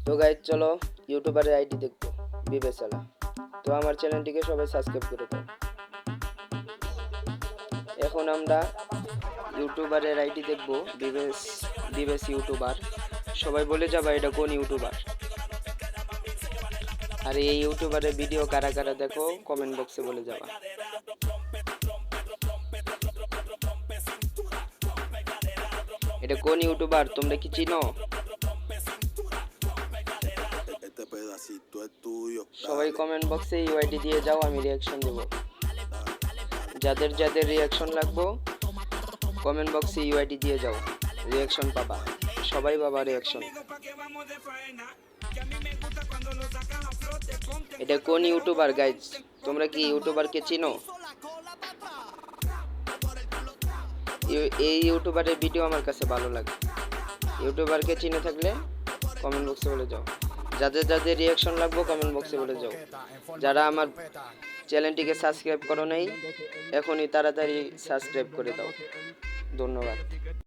তো গাইজ চলো ইউটিউবারের আইডি দেখবো বিবেচনা। তো আমার চ্যানেলটিকে সবাই সাবস্ক্রাইব করে দাও। এখন আমরা ইউটিউবারের আইডি দেখবো বিবেশ বিবেশ ইউটিউবার। সবাই বলে যাবা এটা কোন ইউটিউবার, আর এই ইউটিউবারের ভিডিও কারা কারা দেখো কমেন্ট বক্সে বলে যাবা। এটা কোন ইউটিউবার তোমরা কি চিনো? সবাই কমেন্ট বক্সে ইউআইডি দিয়ে যাও, আমি রিয়াকশন দেব। যাদের যাদের রিয়াকশন লাগবো কমেন্ট বক্সে ইউআইডি দিয়ে যাও, রিয়াকশন পাবা। সবাই পাবা রিয়াকশন। এটা কোন ইউটিউবার গাইজ? তোমরা কি ইউটিউবারকে চিনো? এই ইউটিউবারের ভিডিও আমার কাছে ভালো লাগে। ইউটিউবারকে চিনে থাকলে কমেন্ট বক্সে বলে যাও। যাদের যাদের রিয়াকশন লাগবে কমেন্ট বক্সে বলে যাও। যারা আমার চ্যানেলটিকে সাবস্ক্রাইব করো নাই এখনই তাড়াতাড়ি সাবস্ক্রাইব করে দাও। ধন্যবাদ।